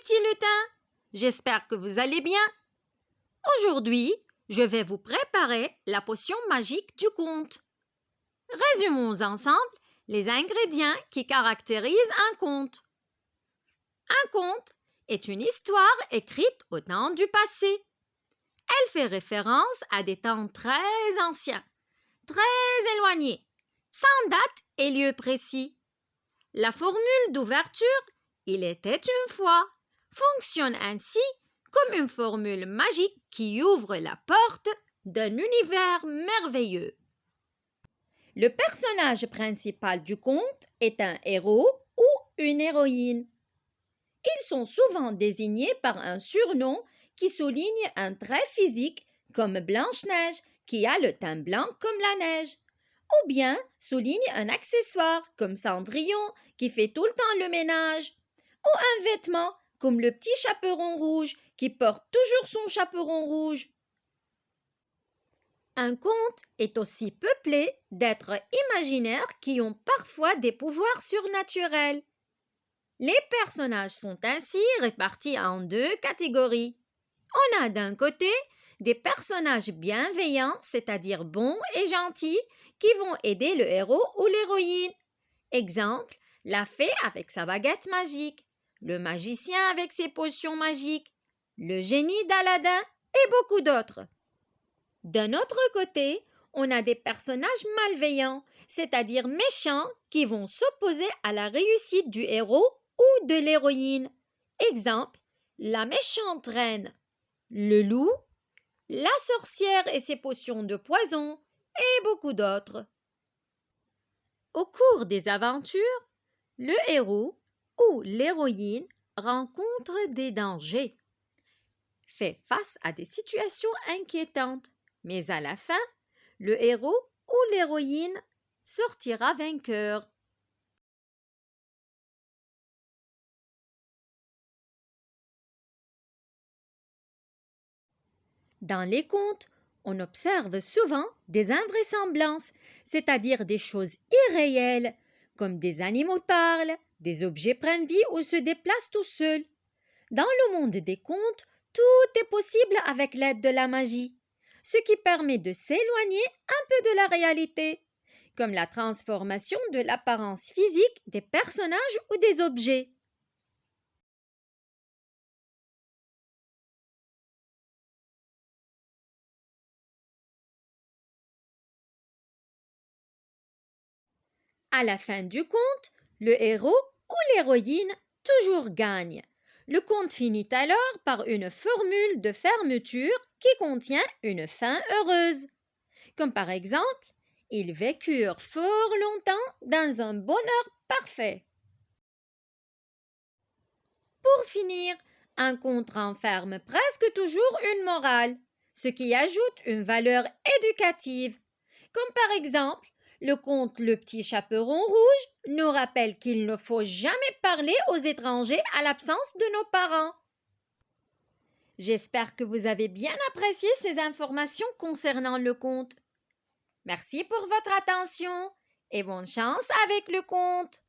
petits lutins? J'espère que vous allez bien. Aujourd'hui, je vais vous préparer la potion magique du conte. Résumons ensemble les ingrédients qui caractérisent un conte. Un conte est une histoire écrite au temps du passé. Elle fait référence à des temps très anciens, très éloignés, sans date et lieu précis. La formule d'ouverture « Il était une fois » fonctionne ainsi comme une formule magique qui ouvre la porte d'un univers merveilleux. Le personnage principal du conte est un héros ou une héroïne. Ils sont souvent désignés par un surnom qui souligne un trait physique comme Blanche-Neige qui a le teint blanc comme la neige, ou bien souligne un accessoire comme Cendrillon qui fait tout le temps le ménage, ou un vêtement comme le petit chaperon rouge qui porte toujours son chaperon rouge. Un conte est aussi peuplé d'êtres imaginaires qui ont parfois des pouvoirs surnaturels. Les personnages sont ainsi répartis en deux catégories. On a d'un côté des personnages bienveillants, c'est-à-dire bons et gentils, qui vont aider le héros ou l'héroïne. Exemple, la fée avec sa baguette magique, le magicien avec ses potions magiques, le génie d'Aladin et beaucoup d'autres. D'un autre côté, on a des personnages malveillants, c'est-à-dire méchants, qui vont s'opposer à la réussite du héros ou de l'héroïne. Exemple, la méchante reine, le loup, la sorcière et ses potions de poison, et beaucoup d'autres. Au cours des aventures, le héros ou l'héroïne rencontre des dangers, fait face à des situations inquiétantes, mais à la fin, le héros ou l'héroïne sortira vainqueur. Dans les contes, on observe souvent des invraisemblances, c'est-à-dire des choses irréelles, comme des animaux parlent, des objets prennent vie ou se déplacent tout seuls. Dans le monde des contes, tout est possible avec l'aide de la magie, ce qui permet de s'éloigner un peu de la réalité, comme la transformation de l'apparence physique des personnages ou des objets. À la fin du conte, le héros ou l'héroïne toujours gagne. Le conte finit alors par une formule de fermeture qui contient une fin heureuse. Comme par exemple, ils vécurent fort longtemps dans un bonheur parfait. Pour finir, un conte renferme presque toujours une morale, ce qui ajoute une valeur éducative. Comme par exemple, le conte Le Petit Chaperon Rouge nous rappelle qu'il ne faut jamais parler aux étrangers à l'absence de nos parents. J'espère que vous avez bien apprécié ces informations concernant le conte. Merci pour votre attention et bonne chance avec le conte.